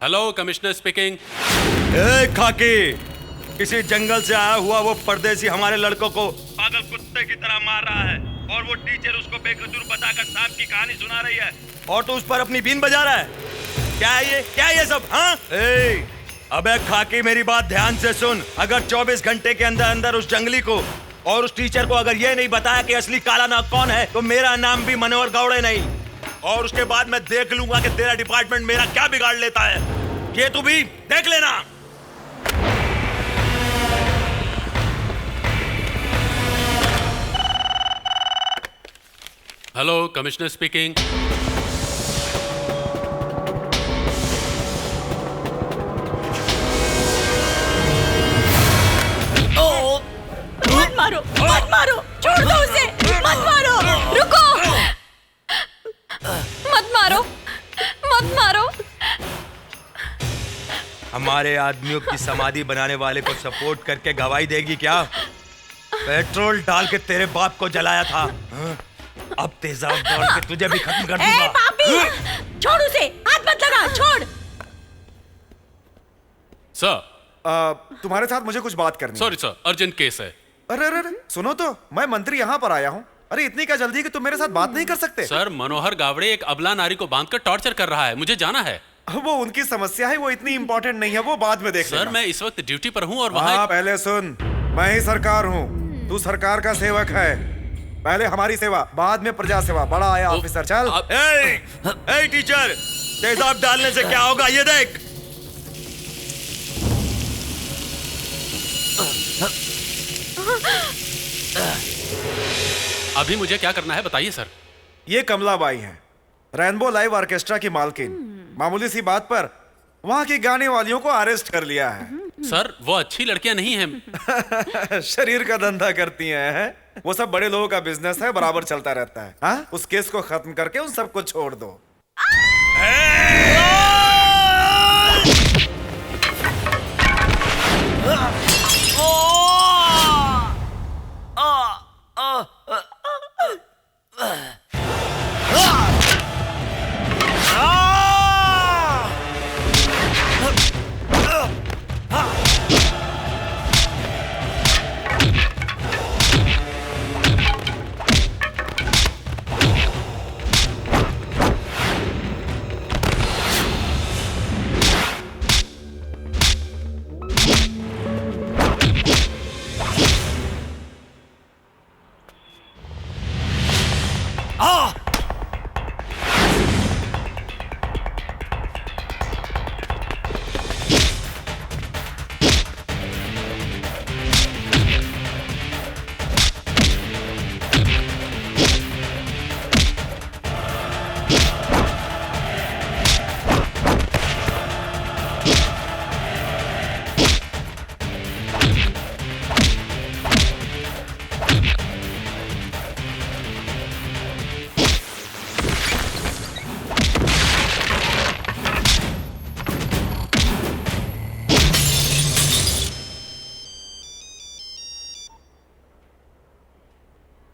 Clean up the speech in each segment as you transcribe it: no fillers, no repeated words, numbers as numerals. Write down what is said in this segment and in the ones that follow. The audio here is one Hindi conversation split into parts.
Hello, commissioner speaking. ए खाकी, किसी जंगल से आया हुआ वो परदेसी हमारे लड़कों को पागल कुत्ते की तरह मार रहा है और वो टीचर उसको बेकसूर बताकर सांप की कहानी सुना रही है और तू उस पर अपनी बीन बजा रहा है। क्या है ये सब? हाँ, अबे खाकी, मेरी बात ध्यान से सुन। अगर 24 घंटे के अंदर अंदर उस जंगली को और उस टीचर को अगर ये नहीं बताया कि असली काला नाग कौन है, तो मेरा नाम भी मनोहर गौड़े नहीं। और उसके बाद मैं देख लूंगा कि तेरा डिपार्टमेंट मेरा क्या बिगाड़ लेता है। ये तू भी देख लेना। Hello, commissioner speaking. मत मारो, छोड़ दो उसे, मत मारो, रुको, मत मारो। हमारे आदमियों की समाधि बनाने वाले को सपोर्ट करके गवाही देगी क्या? पेट्रोल डाल के तेरे बाप को जलाया था, अब तेजाब डाल के तुझे भी खत्म कर दूंगा। पापी, छोड़ उसे, हाथ मत लगा, छोड़। सर, तुम्हारे साथ मुझे कुछ बात करनी है। सॉरी सर, अर्जेंट केस है। अरे सुनो तो, मैं मंत्री यहाँ पर आया हूँ। अरे इतनी क्या जल्दी कि तुम मेरे साथ बात नहीं कर सकते? सर, मनोहर गावड़े एक अबला नारी को बांधकर टॉर्चर कर रहा है, मुझे जाना है। वो उनकी समस्या है, वो इतनी इंपॉर्टेंट नहीं है, वो बाद में देख सर, लेना। मैं इस वक्त ड्यूटी पर हूँ और वहाँ पहले सुन, मैं ही सरकार हूँ, तू सरकार का सेवक है। पहले हमारी सेवा, बाद में प्रजा सेवा। बड़ा आया ऑफिसर, चल। ए टीचर, तेजाब डालने से क्या होगा ये देख। अभी मुझे क्या करना है बताइए सर। ये कमलाबाई है, रेनबो लाइव ऑर्केस्ट्रा की मालकिन। मामूली सी बात पर वहाँ की गाने वालियों को अरेस्ट कर लिया है। सर, वो अच्छी लड़कियां नहीं हैं। शरीर का धंधा करती हैं। वो सब बड़े लोगों का बिजनेस है, बराबर चलता रहता है। हाँ, उस केस को खत्म करके उन सबको छोड़ दो।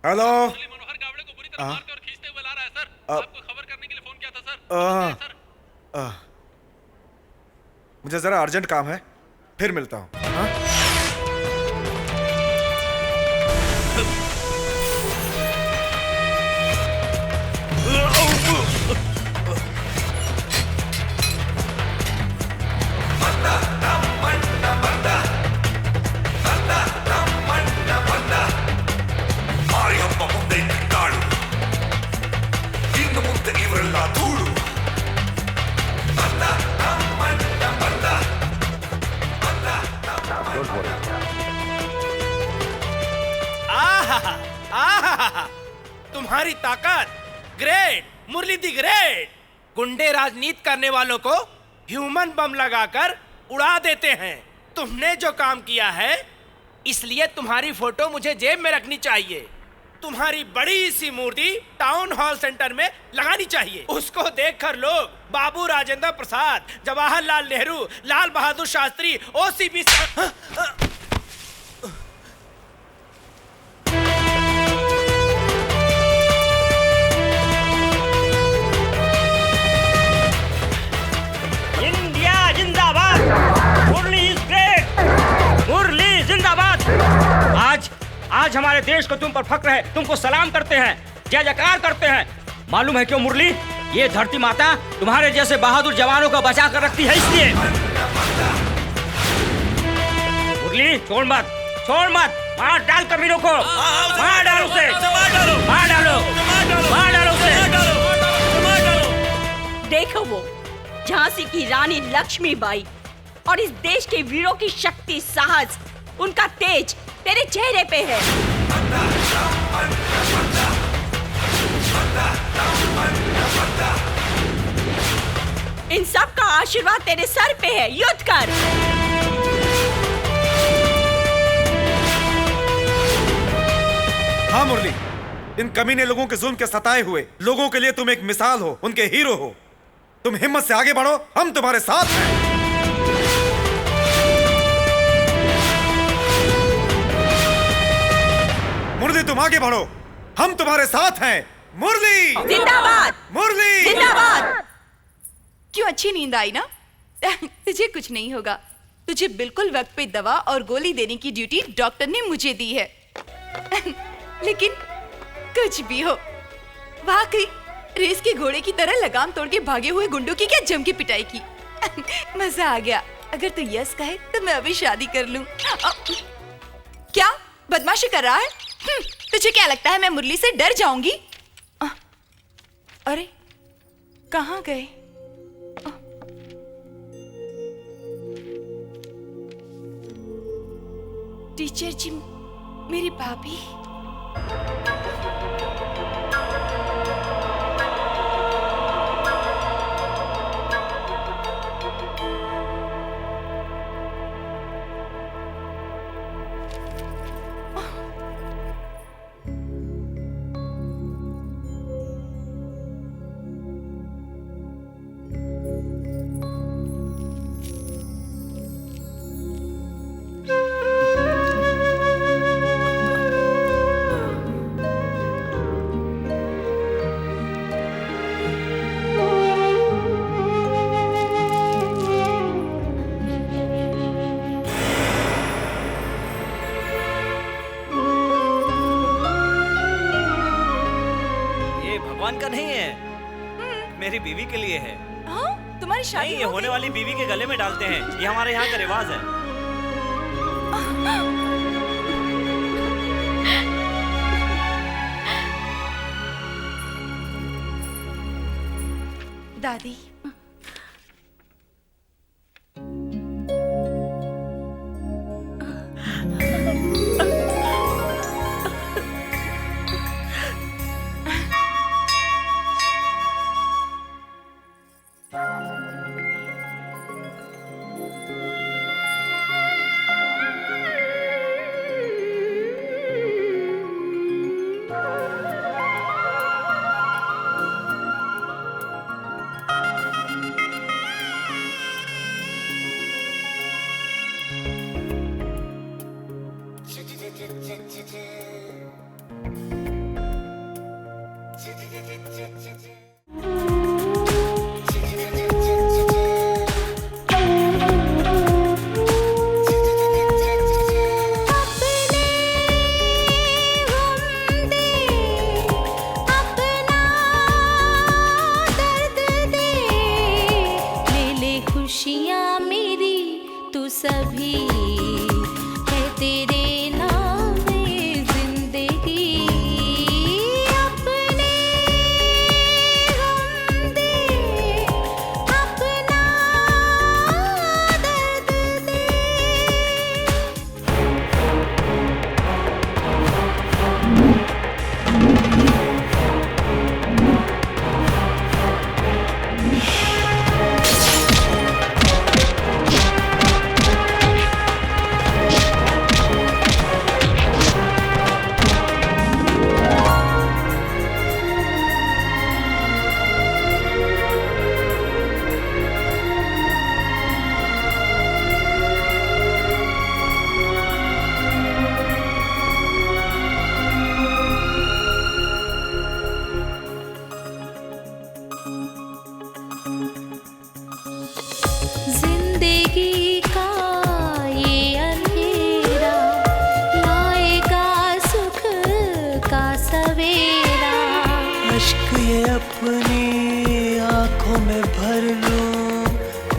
हेलो, मनोहर गावड़े को बुरी तरह मारकर और खींचते हुए ला रहा है सर। आपको खबर करने के लिए फोन किया था सर। मुझे जरा अर्जेंट काम है, फिर मिलता हूँ। तुम्हारी ताकत ग्रेट, मुरली दी ग्रेट। गुंडे राजनीति करने वालों को ह्यूमन बम लगाकर उड़ा देते हैं। तुमने जो काम किया है, इसलिए तुम्हारी फोटो मुझे जेब में रखनी चाहिए। तुम्हारी बड़ी सी मूर्ति टाउन हॉल सेंटर में लगानी चाहिए। उसको देखकर लोग बाबू राजेंद्र प्रसाद, जवाहरलाल नेहरू, लाल बहादुर शास्त्री, ओसीपी इंडिया आज हमारे देश को तुम पर फक्र है, तुमको सलाम करते हैं, जय जयकार करते हैं। मालूम है क्यों मुरली? ये धरती माता तुम्हारे जैसे बहादुर जवानों को बचा कर रखती है, इसलिए। मुरली छोड़ मत, छोड़ मत, मार डाल कमीनों को, मार डालो उसे, मार डालो, मार डालो, मार डालो उसे। देखो वो झांसी की रानी लक्ष्मीबाई और इस देश के वीरों की शक्ति, साहस, उनका तेज तेरे चेहरे पे है। इन सब का आशीर्वाद तेरे सर पे है, युद्ध कर। हाँ मुरली, इन कमीने लोगों के जुल्म के सताए हुए लोगों के लिए तुम एक मिसाल हो, उनके हीरो हो। तुम हिम्मत से आगे बढ़ो, हम तुम्हारे साथ हैं। मुरली तुम आगे बढ़ो, हम तुम्हारे साथ हैं। मुरली जिंदाबाद, मुरली जिंदाबाद। क्यों, अच्छी नींद आई ना? तुझे कुछ नहीं होगा। तुझे बिल्कुल वक्त पे दवा और गोली देने की ड्यूटी डॉक्टर ने मुझे दी है। लेकिन कुछ भी हो, वाकई रेस के घोड़े की तरह लगाम तोड़ के भागे हुए गुंडों की क्या जम के पिटाई की। मजा आ गया। अगर तू यस कहे तो मैं अभी शादी कर लूं। क्या बदमाशी कर रहा है? तुझे क्या लगता है मैं मुरली से डर जाऊंगी? अरे कहाँ गए? टीचर जी, मेरी भाभी। भगवान का नहीं है, मेरी बीवी के लिए है। हाँ, तुम्हारी शादी नहीं, ये होने वाली बीवी के गले में डालते हैं, ये हमारे यहाँ का रिवाज है। दादी,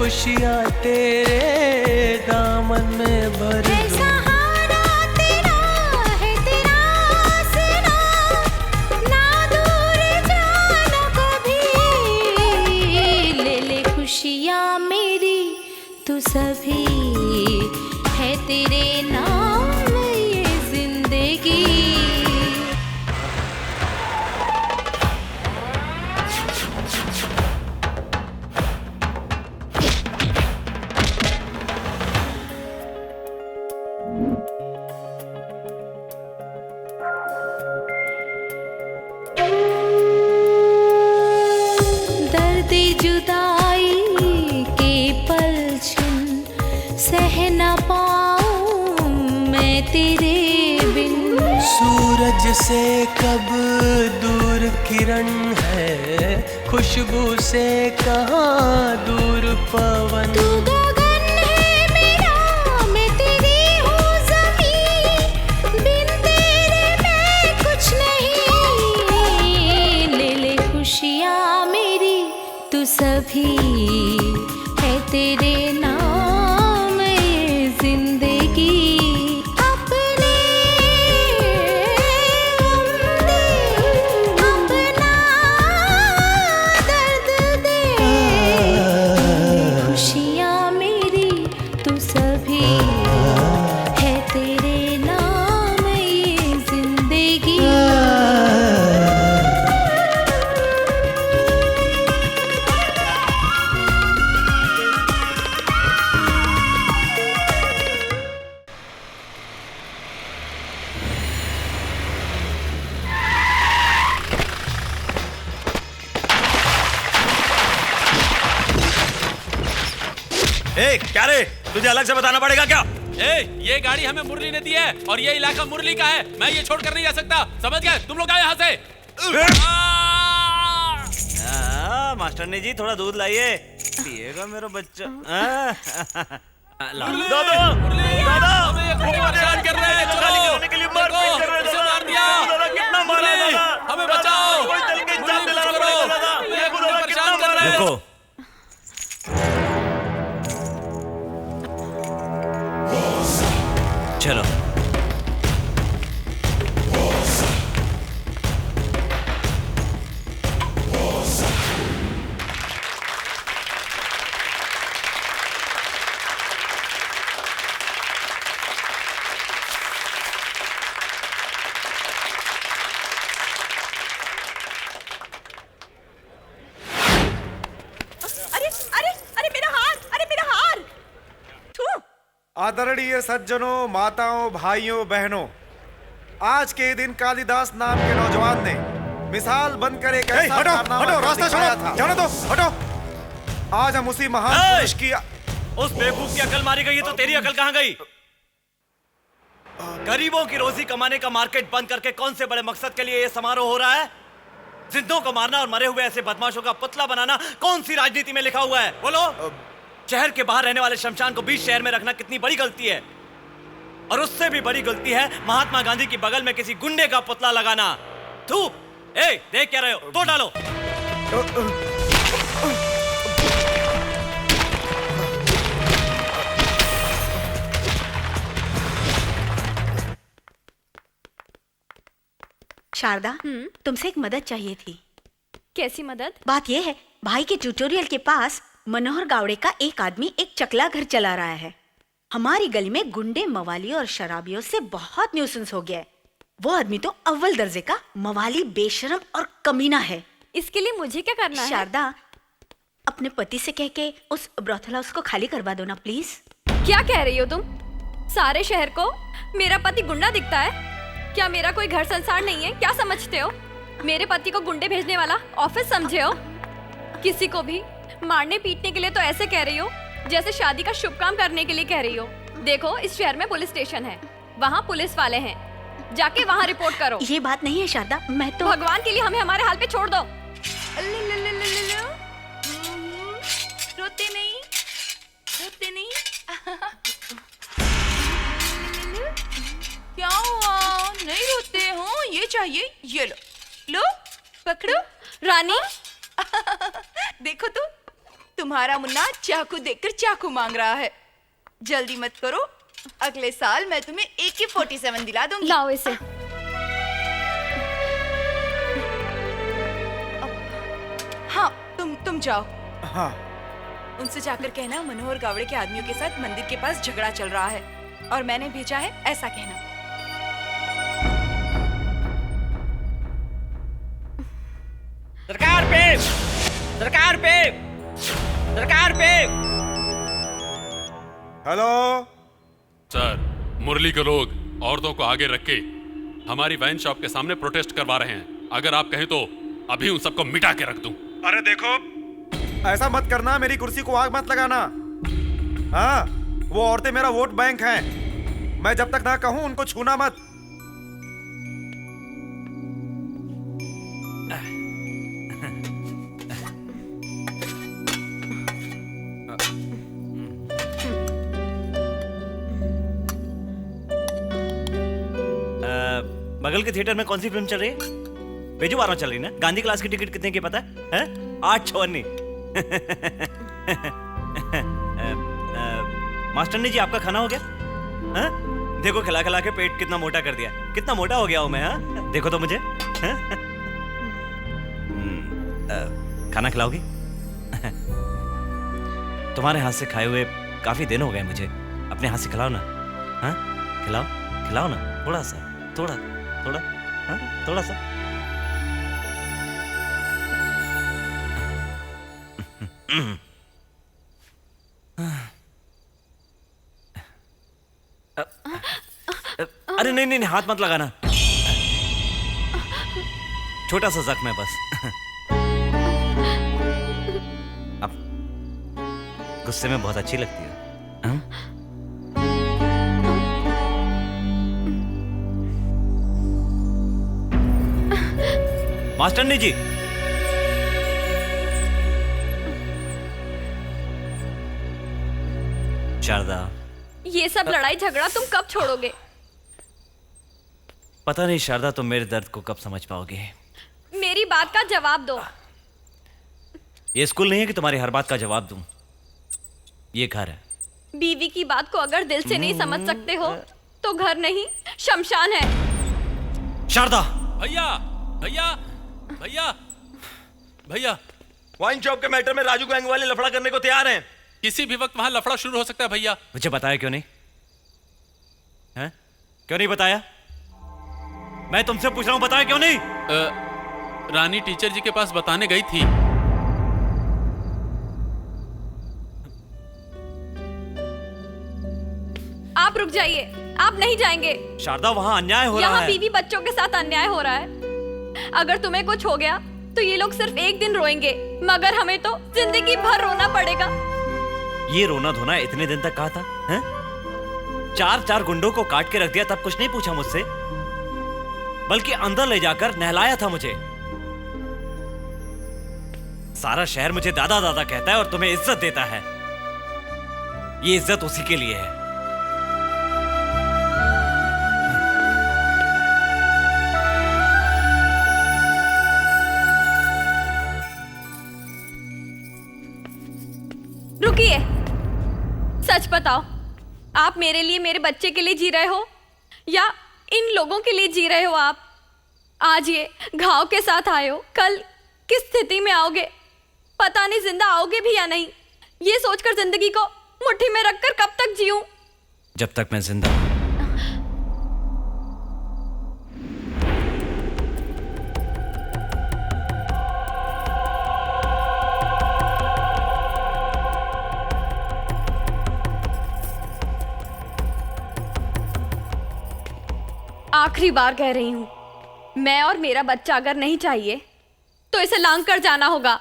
खुशियाँ तेरे दामन में भर दूं। सहारा तेरा है तेरा आसरा, ना दूर जाना कभी। ले ले खुशियाँ मेरी तू सभी, है तेरे नाम ये जिंदगी। दर्द जुदाई के पलछिन सह न पाऊं मैं तेरे बिन। सूरज से कब दूर किरण है, खुशबू से कहाँ दूर पवन। तू गगन है मेरा, मैं तेरी हूँ ज़मीं, बिन तेरे मैं कुछ नहीं। ले ले खुशियाँ मेरी तू सभी, है तेरे नाम ये जिंदगी। अपने गम दे, अपना दर्द दे। खुशियाँ मेरी तू सभी, है तेरे नाम ये जिंदगी। ए क्या रे, तुझे अलग से बताना पड़ेगा क्या? ये गाड़ी हमें मुरली ने दी है और ये इलाका मुरली का है। मैं ये छोड़कर नहीं जा सकता, समझ गए? तुम लोग आए यहाँ से। मास्टरनी जी थोड़ा दूध लाइए, पिएगा मेरा बच्चा। दादा, दादा, हमें ये गुंडे परेशान कर रहे हैं। निकालने के लिए मारपीट कर रहे हैं। इसे मार दिया। कितना मारा दादा? हमें बचाओ। चल के मुरली, कुछ करो। ये गुंडे परेशान कर रहे हैं। रुको, चलो। अरे अरे अरे मेरा हार, अरे मेरा हार। थू। आदरणीय सज्जनों, माताओं, भाइयों, बहनों, आज के दिन कालिदास नाम के नौजवान ने मिसाल बनकर एक ऐसा हटो, कारनामा हटो, कर रास्ता दिखाया छोड़ो, था। जाने दो, हटो। आज हम उसी महान पुरुष की उस बेवकूफ की अकल मारी गई है तो तेरी अकल कहाँ गई? गरीबों की रोजी कमाने का मार्केट बंद करके कौन से बड़े मकसद के लिए ये समारोह हो रहा है? जिंदों को मारना और मरे हुए ऐसे बदमाशों का पुतला बनाना कौन सी राजनीति में लिखा हुआ है? बोलो। शहर के बाहर रहने वाले शमशान को बीच शहर में रखना कितनी बड़ी गलती है, और उससे भी बड़ी गलती है महात्मा गांधी की बगल में किसी गुंडे का पुतला लगाना। थू। ए, देख क्या रहे हो? तो डालो। शारदा, तुमसे एक मदद चाहिए थी। कैसी मदद? बात यह है, भाई के ट्यूटोरियल के पास मनोहर गावड़े का एक आदमी एक चकला घर चला रहा है। हमारी गली में गुंडे, मवाली और शराबियों से बहुत न्यूसेंस हो गया है। वो आदमी तो अव्वल दर्जे का मवाली, बेशरम और कमीना है। इसके लिए मुझे क्या करना है? शारदा, अपने पति से कह के उस ब्रोथल हाउस को खाली करवा दो ना प्लीज। क्या कह रही हो तुम? सारे शहर को मेरा पति गुंडा दिखता है? क्या मेरा कोई घर संसार नहीं है? क्या समझते हो? मेरे पति को गुंडे भेजने वाला ऑफिस समझे हो? किसी को भी मारने पीटने के लिए तो ऐसे कह रही हो जैसे शादी का शुभ काम करने के लिए कह रही हो। देखो, इस शहर में पुलिस स्टेशन है, वहाँ पुलिस वाले हैं, जाके वहाँ रिपोर्ट करो। ये बात नहीं है शारदा, मैं तो भगवान के लिए हमें हमारे हाल पे छोड़ दो। रोते नहीं, रोते नहीं। क्या हुआ? नहीं रोते हो? ये चाहिए, ये लो, लो, पकड़ो। रानी, देखो तो, तुम्हारा मुन्ना चाकू देखकर चाकू मांग रहा है। जल्दी मत करो, अगले साल मैं तुम्हें AK-47 दिला दूंगी। लाओ इसे। हाँ, तुम जाओ। हाँ। उनसे जाकर कहना मनोहर गावड़े के आदमियों के साथ मंदिर के पास झगड़ा चल रहा है और मैंने भेजा है, ऐसा कहना। सरकार पे, सरकार पे, सरकार पे। हेलो सर, मुरली के लोग औरतों को आगे रख के हमारी वाइन शॉप के सामने प्रोटेस्ट करवा रहे हैं। अगर आप कहें तो अभी उन सबको मिटा के रख दूं। अरे देखो, ऐसा मत करना, मेरी कुर्सी को आग मत लगाना। हाँ, वो औरतें मेरा वोट बैंक हैं। मैं जब तक ना कहूं उनको छूना मत। बगल के थिएटर में कौन सी फिल्म चल रही है? बेजू 12 चल रही ना। गांधी क्लास की टिकट कितने की पता है? 854। मास्टरनी जी, आपका खाना हो गया? हा? देखो खिला खिला के पेट कितना मोटा कर दिया। कितना मोटा हो गया हूं मैं। हाँ, देखो तो मुझे। खाना खिलाओगी? तुम्हारे हाथ से खाए हुए काफी दिन हो गए मुझे। अपने हाथ से खिलाओ ना। हाँ, खिलाओ खिलाओ ना, थोड़ा सा, थोड़ा थोड़ा, हाँ, थोड़ा सा। अरे नहीं नहीं, हाथ मत लगाना। छोटा सा जख्म है बस। अब गुस्से में बहुत अच्छी लगती है। मास्टरनी जी, शारदा, ये सब लड़ाई झगड़ा तुम कब छोड़ोगे? पता नहीं शारदा, तुम मेरे दर्द को कब समझ पाओगे। मेरी बात का जवाब दो। ये स्कूल नहीं है कि तुम्हारी हर बात का जवाब दूं। ये घर है। बीवी की बात को अगर दिल से नहीं समझ सकते हो तो घर नहीं शमशान है। शारदा! भैया भैया भैया भैया, वाइन शॉप के मैटर में राजू गैंग वाले लफड़ा करने को तैयार हैं। किसी भी वक्त वहां लफड़ा शुरू हो सकता है भैया। मुझे बताया क्यों नहीं? हैं? क्यों नहीं बताया? मैं तुमसे पूछ रहा हूं, बताया क्यों नहीं? रानी टीचर जी के पास बताने गई थी। आप रुक जाइए, आप नहीं जाएंगे। शारदा, वहां अन्याय हो रहा है। यहाँ बीवी बच्चों के साथ अन्याय हो रहा है। अगर तुम्हें कुछ हो गया तो ये लोग सिर्फ एक दिन रोएंगे, मगर हमें तो जिंदगी भर रोना पड़ेगा। ये रोना धोना इतने दिन तक कहा था? हैं? 4 गुंडों को काट के रख दिया, तब कुछ नहीं पूछा मुझसे, बल्कि अंदर ले जाकर नहलाया था मुझे। सारा शहर मुझे दादा दादा कहता है और तुम्हें इज्जत देता है। ये इज्जत उसी के लिए है। रुकिए, सच बताओ, आप मेरे लिए, मेरे बच्चे के लिए जी रहे हो या इन लोगों के लिए जी रहे हो? आप आज ये घाव के साथ आए हो, कल किस स्थिति में आओगे पता नहीं, जिंदा आओगे भी या नहीं, ये सोचकर जिंदगी को मुट्ठी में रखकर कब तक जीऊं? जब तक मैं जिंदा हूं। आखिरी बार कह रही हूं, मैं और मेरा बच्चा अगर नहीं चाहिए तो इसे लांग कर जाना होगा।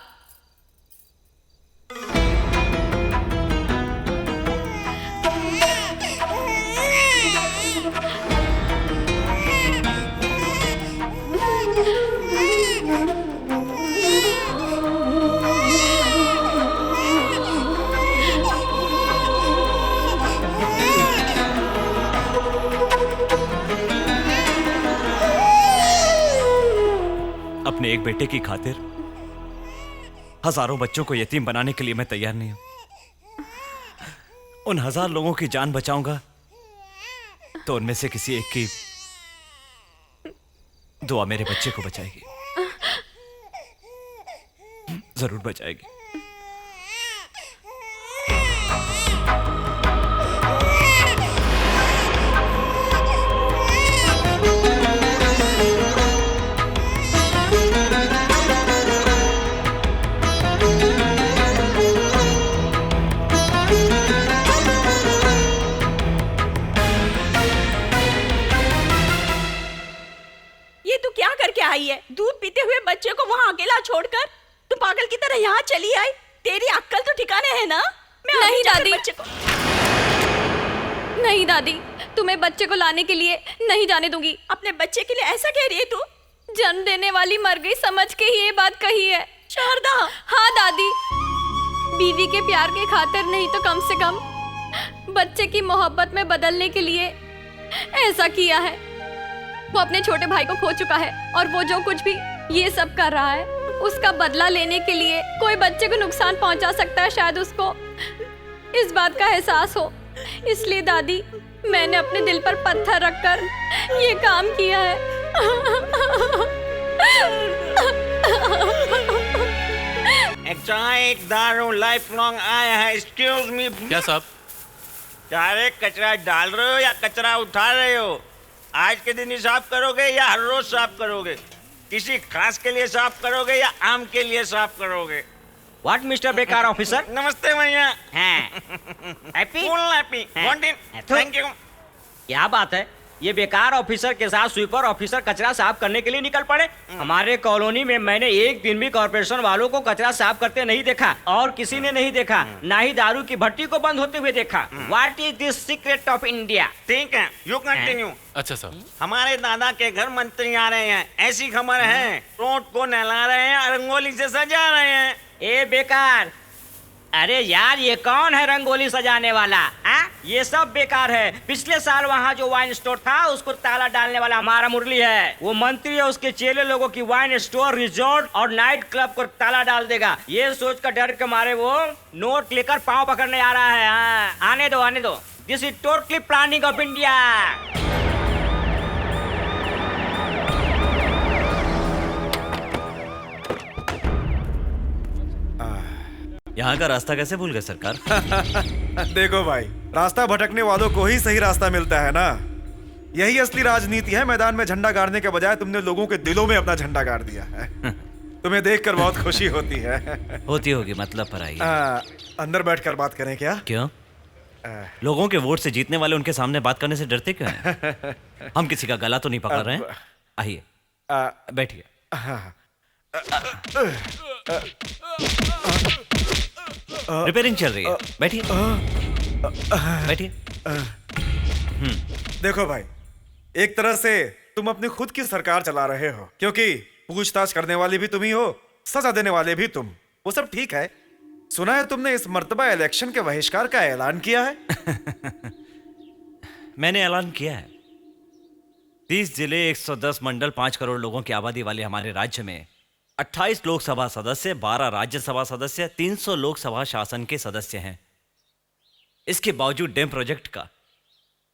अपने एक बेटे की खातिर हजारों बच्चों को यतीम बनाने के लिए मैं तैयार नहीं हूं। उन 1000 लोगों की जान बचाऊंगा तो उनमें से किसी एक की दुआ मेरे बच्चे को बचाएगी, जरूर बचाएगी। ये तू क्या करके आई है? दूध पीते हुए बच्चे को वहाँ अकेला छोड़कर तू पागल की तरह यहाँ चली आई। तेरी अक्ल तो ठिकाने है ना? मैं नहीं दादी, बच्चे को नहीं दादी, तुम्हें बच्चे को लाने के लिए नहीं जाने दूंगी। अपने बच्चे के लिए ऐसा कह रही है तू? जन्म देने वाली मर गई समझ के ही ये बात कही है। शारदा। हाँ दादी, बीवी के प्यार के खातिर नहीं तो कम से कम बच्चे की मोहब्बत में बदलने के लिए ऐसा किया है। वो अपने छोटे भाई को खो चुका है और वो जो कुछ भी ये सब कर रहा है उसका बदला लेने के लिए कोई बच्चे को नुकसान पहुंचा सकता है, शायद उसको इस बात का एहसास हो। इसलिए दादी, मैंने अपने दिल पर पत्थर रखकर ये काम किया है। एक दारू लाइफ लॉन्ग आया है। Excuse me. क्या साहब? सारे कचरा डाल रहे हो या कचरा उठा रहे हो? आज के दिन ही साफ करोगे या हर रोज साफ करोगे? किसी खास के लिए साफ करोगे या आम के लिए साफ करोगे? व्हाट मिस्टर बेकार ऑफिसर? नमस्ते भैया। Happy? Full happy. Thank you. क्या बात है, ये बेकार ऑफिसर के साथ स्वीपर ऑफिसर कचरा साफ करने के लिए निकल पड़े। हमारे कॉलोनी में मैंने एक दिन भी कॉर्पोरेशन वालों को कचरा साफ करते नहीं देखा और किसी ने नहीं देखा, ना ही दारू की भट्टी को बंद होते हुए देखा। What is this secret of India? ठीक है, यू कंटिन्यू। अच्छा साहब। हमारे दादा के घर मंत्री आ रहे हैं, ऐसी खबर है। रोड को नहला रहे हैं, रंगोली से सजा रहे हैं। ए बेकार, अरे यार ये कौन है रंगोली सजाने वाला? ये सब बेकार है। पिछले साल वहाँ जो वाइन स्टोर था उसको ताला डालने वाला हमारा मुरली है। वो मंत्री है, उसके चेले लोगों की वाइन स्टोर, रिजॉर्ट और नाइट क्लब को ताला डाल देगा। ये सोच कर डर के मारे वो नोट लेकर पाँव पकड़ने आ रहा है। आने दो आने दो। This is totally planning of India. यहाँ का रास्ता कैसे भूल गए सरकार? देखो भाई, रास्ता भटकने वालों को ही सही रास्ता मिलता है ना। यही असली राजनीति है। मैदान में झंडा गाड़ने के बजाय तुमने लोगों के दिलों में अपना झंडा गाड़ दिया है। तुम्हें देखकर बहुत खुशी होती है। होती होगी, मतलब पर आई। अंदर बैठकर बात करें क्या? क्यों? लोगों के वोट से जीतने वाले उनके सामने बात करने से डरते क्यों हैं? हम किसी का गला तो नहीं पकड़ रहे हैं। आइए बैठिए। रिपेयरिंग चल रही है, बैठिए बैठिए। देखो भाई, एक तरह से तुम अपनी खुद की सरकार चला रहे हो, क्योंकि पूछताछ करने वाले भी तुम ही हो, सजा देने वाले भी तुम। वो सब ठीक है। सुना है तुमने इस मर्तबा इलेक्शन के बहिष्कार का ऐलान किया है? मैंने ऐलान किया है। 30 जिले, 110 मंडल, 5 करोड़ लोगों की आबादी वाले हमारे राज्य में 28 लोकसभा सदस्य, 12 राज्यसभा सदस्य, 300 लोकसभा शासन के सदस्य हैं। इसके बावजूद डैम प्रोजेक्ट का,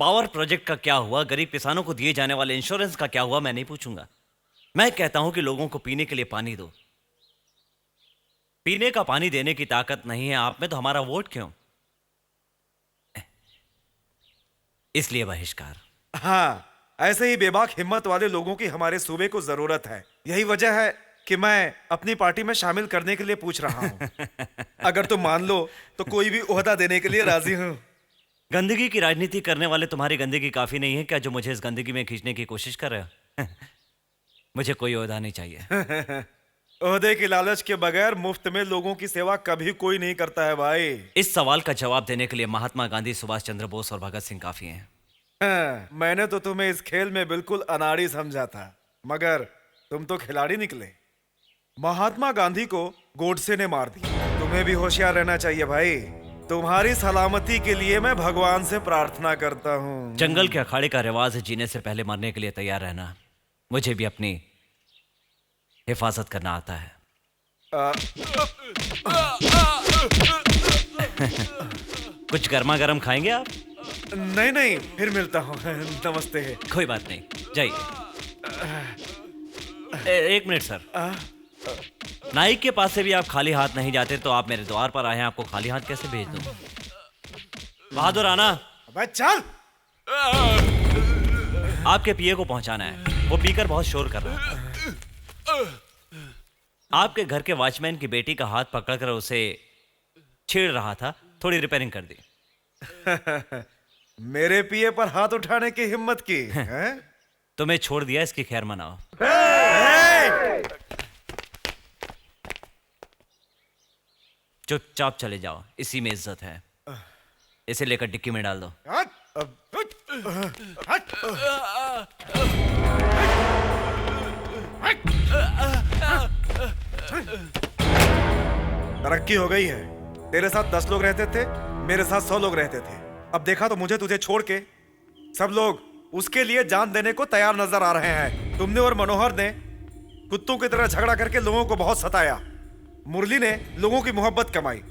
पावर प्रोजेक्ट का क्या हुआ, गरीब किसानों को दिए जाने वाले इंश्योरेंस का क्या हुआ, मैं नहीं पूछूंगा। मैं कहता हूं कि लोगों को पीने के लिए पानी दो। पीने का पानी देने की ताकत नहीं है आप में, तो हमारा वोट क्यों? इसलिए बहिष्कार। हाँ, ऐसे ही बेबाक हिम्मत वाले लोगों की हमारे सूबे को जरूरत है। यही वजह है कि मैं अपनी पार्टी में शामिल करने के लिए पूछ रहा हूँ। अगर तुम मान लो तो कोई भी ओहदा देने के लिए राजी हूँ। गंदगी की राजनीति करने वाले तुम्हारी गंदगी काफी नहीं है क्या, जो मुझे इस गंदगी में खींचने की कोशिश कर रहे हो? मुझे कोई ओहदा नहीं चाहिए। ओहदे की लालच के बगैर मुफ्त में लोगों की सेवा कभी कोई नहीं करता है भाई। इस सवाल का जवाब देने के लिए महात्मा गांधी, सुभाष चंद्र बोस और भगत सिंह काफी हैं। हाँ, मैंने तो तुम्हें इस खेल में बिल्कुल अनाड़ी समझा था, मगर तुम तो खिलाड़ी निकले। महात्मा गांधी को गोडसे ने मार दिया। तुम्हें भी होशियार रहना चाहिए भाई। तुम्हारी सलामती के लिए मैं भगवान से प्रार्थना करता हूँ। जंगल के अखाड़े का रिवाज है जीने से पहले मरने के लिए तैयार रहना। मुझे भी अपनी हिफाजत करना आता है। कुछ गर्मा गर्म खाएंगे आप? नहीं नहीं, फिर मिलता हूँ। नमस्ते। कोई बात नहीं, जाइए। एक मिनट सर, नाइक के पास से भी आप खाली हाथ नहीं जाते, तो आप मेरे द्वार पर आए हैं, आपको खाली हाथ कैसे भेज दूं? बहादुर आना। अबे चल। आपके पीए को पहुंचाना है, वो पीकर बहुत शोर कर रहा था। आपके घर के वॉचमैन की बेटी का हाथ पकड़कर उसे छेड़ रहा था, थोड़ी रिपेयरिंग कर दी। मेरे पीए पर हाथ उठाने की हिम्मत की हैं? तुम्हें छोड़ दिया, इसकी खैर मनाओ। चुपचाप चले जाओ, इसी में इज्जत है। इसे लेकर डिक्की में डाल दो। तरक्की हो गई है। तेरे साथ 10 लोग रहते थे, मेरे साथ 100 लोग रहते थे। अब देखा तो मुझे तुझे छोड़ के सब लोग उसके लिए जान देने को तैयार नजर आ रहे हैं। तुमने और मनोहर ने कुत्तों की तरह झगड़ा करके लोगों को बहुत सताया। मुरली ने लोगों की मोहब्बत कमाई।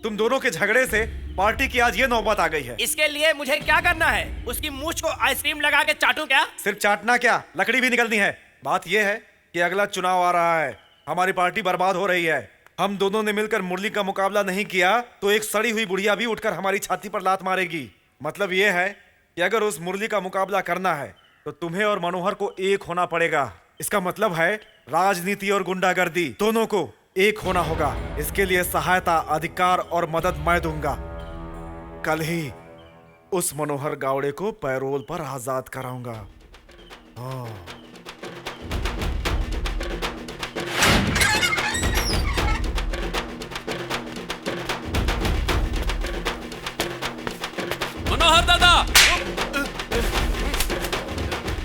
तुम दोनों के झगड़े से पार्टी की आज ये नौबत आ गई है। इसके लिए मुझे क्या करना है? उसकी मूंछ को आइसक्रीम लगा के चाटूं क्या? सिर्फ चाटना क्या, लकड़ी भी निकलनी है। बात यह है कि अगला चुनाव आ रहा है, हमारी पार्टी बर्बाद हो रही है। हम दोनों ने मिलकर मुरली का मुकाबला नहीं किया तो एक सड़ी हुई बुढ़िया भी उठकर हमारी छाती पर लात मारेगी। मतलब यह है कि अगर उस मुरली का मुकाबला करना है तो तुम्हें और मनोहर को एक होना पड़ेगा। इसका मतलब है राजनीति और गुंडागर्दी दोनों को एक होना होगा। इसके लिए सहायता, अधिकार और मदद मैं दूंगा। कल ही उस मनोहर गावड़े को पैरोल पर आजाद कराऊंगा। मनोहर दादा,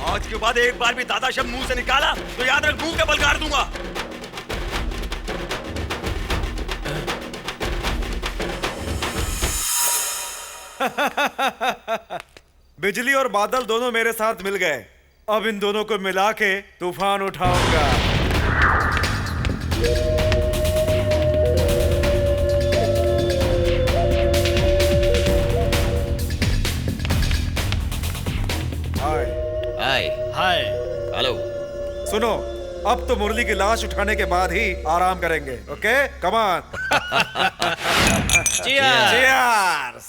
आज के बाद एक बार भी दादा शब्द मुंह से निकाला तो याद रख, मुंह के बल गाड़ दूंगा। बिजली और बादल दोनों मेरे साथ मिल गए। अब इन दोनों को मिला के तूफान उठाऊंगा। हाय हाय हाय हेलो। सुनो, अब तो मुरली की लाश उठाने के बाद ही आराम करेंगे। Okay, come on. Cheers!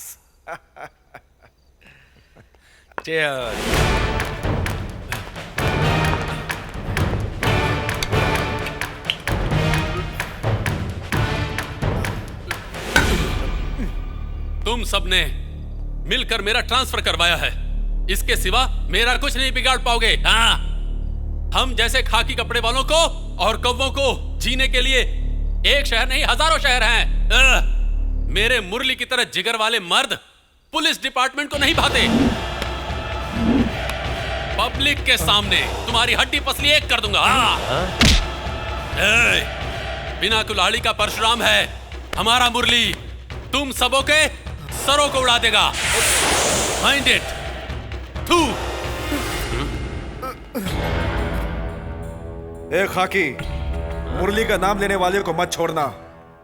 Cheers! तुम सबने मिलकर मेरा ट्रांसफर करवाया है। इसके सिवा मेरा कुछ नहीं बिगाड़ पाओगे। हाँ, हम जैसे खाकी कपड़े वालों को और कौवों को जीने के लिए एक शहर नहीं हजारों शहर हैं। मेरे मुरली की तरह जिगर वाले मर्द पुलिस डिपार्टमेंट को नहीं भाते। पब्लिक के सामने तुम्हारी हड्डी पसली एक कर दूंगा। बिना कुल्हाड़ी का परशुराम है हमारा मुरली। तुम सबों के सरों को उड़ा देगा। Mind it. तू ए खाकी, मुरली का नाम लेने वाले को मत छोड़ना।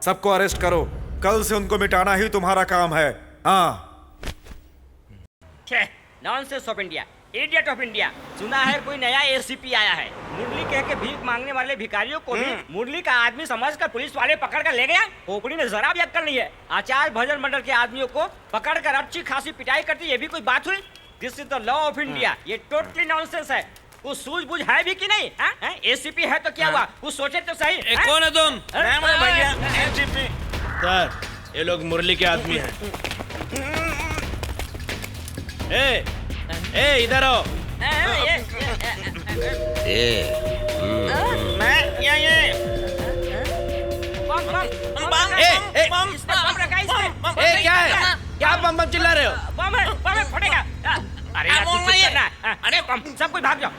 सबको अरेस्ट करो। कल से उनको मिटाना ही तुम्हारा काम है। हाँ। Nonsense of India, idiot of India. सुना है कोई नया एसीपी आया है। मुरली कह के भीख मांगने वाले भिखारियों को भी मुरली का आदमी समझकर पुलिस वाले पकड़ कर ले गया। खोपड़ी ने जरा भी अक्कल नहीं है। आचार्य भजन मंडल के आदमियों को पकड़ कर अच्छी खासी पिटाई करती, ये भी कोई बात हुई? This is the law of India. ये टोटली नॉनसेंस है। कुछ सूझबूझ है भी कि नहीं? एसीपी है तो क्या हुआ? कुछ सोचे तो सही। कौन है तुम? भैया एसीपी सर, ये लोग मुरली के आदमी हैं। ए इधर आओ। मैं ये क्या है? क्या बम बम चिल्ला रहे हो? बम फटेगा। अरे अरे सब कोई भाग जाओ।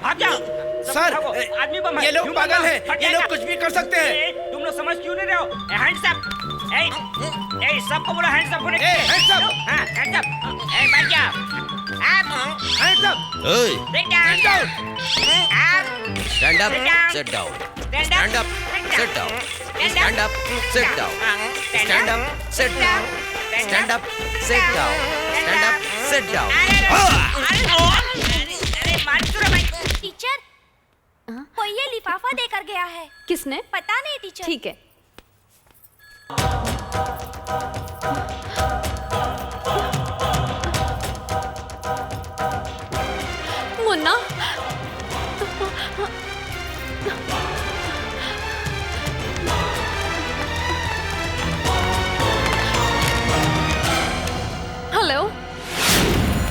सर, आदमी बम है। ये लोग पागल हैं। ये लोग कुछ भी कर सकते हैं। तुम लोग समझ क्यों नहीं रहे हो? Hands up. ए सबको बोलो हैंड्स अप होने के। Hands up. हां, हैंड्स अप। ए बैठ जा। Up. Hands up. Sit down. Stand up. Sit down. Stand up. Sit down. Stand up. Sit down. Stand up. Sit down. Stand up. Sit down. Stand up. Sit down. Teacher कोई ये लिफाफा देकर गया है। किसने? पता नहीं टीचर। ठीक है। मुन्ना, हेलो।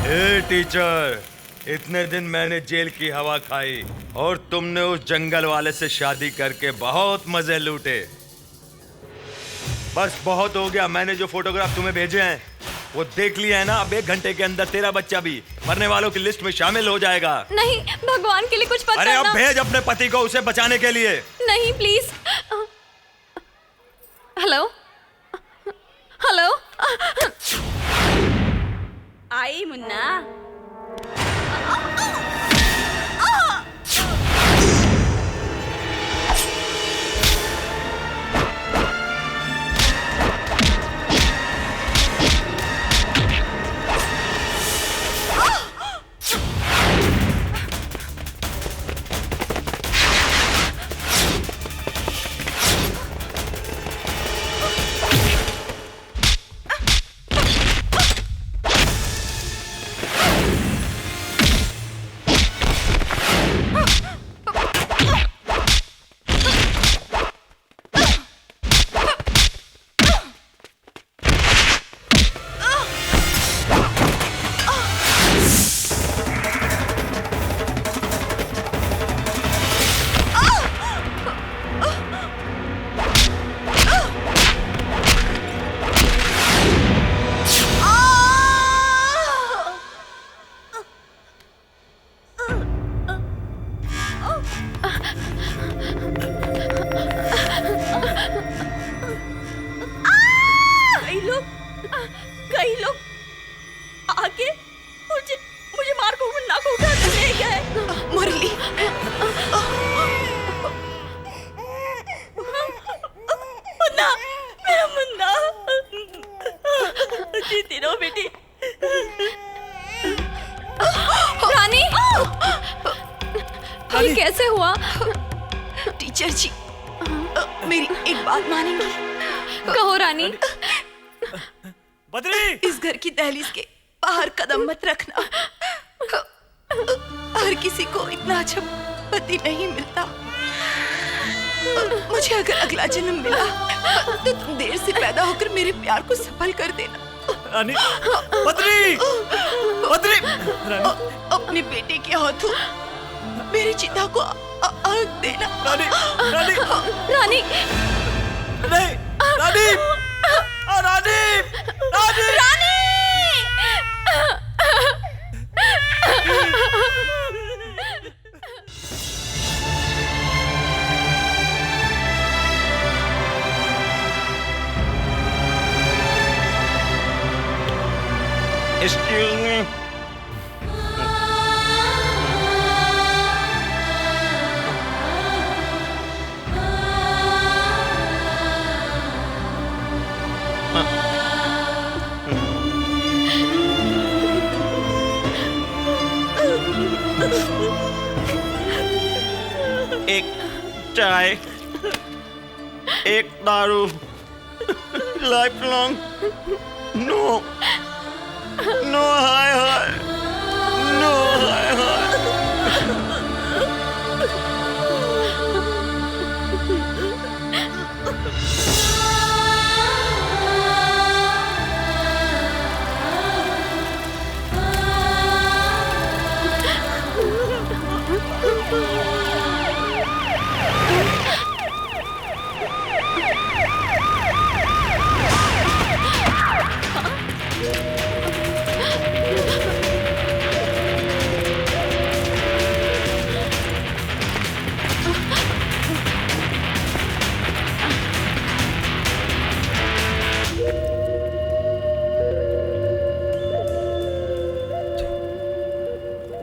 ए टीचर, इतने दिन मैंने जेल की हवा खाई और तुमने उस जंगल वाले से शादी करके बहुत मजे लूटे। बस बहुत हो गया। मैंने जो फोटोग्राफ तुम्हें भेजे हैं वो देख लिया है ना। अब 1 घंटे के अंदर तेरा बच्चा भी मरने वालों की लिस्ट में शामिल हो जाएगा। नहीं, भगवान के लिए कुछ पता अरे अब ना। भेज अपने पति को उसे बचाने के लिए। नहीं प्लीज। Hello hello. आई मुन्ना। कई लोग आके मुझे मार को मुन्ना को उठा कर ले गए। मुरली, मुन्ना, मेरा मुन्ना, जीती रहो बेटी। रानी, ये कैसे हुआ? टीचर जी, मेरी एक बात मानेंगी? कहो रानी। बद्री, इस घर की दहलीज के बाहर कदम मत रखना। हर किसी को इतना अच्छा पति नहीं मिलता। मुझे अगर अगला जन्म मिला तो तुम देर से पैदा होकर मेरे प्यार को सफल कर देना। रानी, बद्री, बद्री, अपने बेटे के हाथों मेरी चिता को आग देना। रानी, रानी, रानी, नहीं, रानी, रानी, रानी, रानी। Excuse me. एक चाय, एक दारू, लाइफ लॉन्ग, नो नो हाय हाय, नो हाय हाय।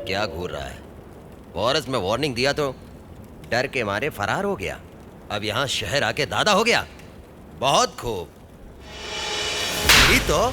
क्या घूर रहा है? फॉरेस्ट में वार्निंग दिया तो डर के मारे फरार हो गया। अब यहाँ शहर आके दादा हो गया। बहुत खूब। यही तो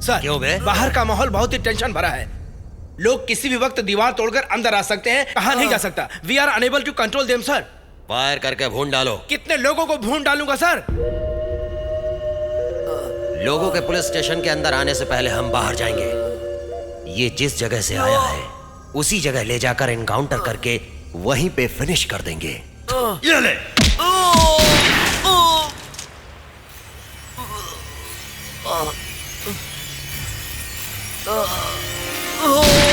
सर, क्यों बे? बाहर का माहौल बहुत ही टेंशन भरा है। लोग किसी भी वक्त दीवार तोड़कर अंदर आ सकते हैं, कहा नहीं जा सकता। We are unable to control them sir. Fire करके भून डालो। कितने लोगों को भून डालूंगा सर? लोगों के पुलिस स्टेशन के अंदर आने से पहले हम बाहर जाएंगे। ये जिस जगह से आया है उसी जगह ले जाकर एनकाउंटर करके वहीं पे फिनिश कर देंगे। ये ले। Oh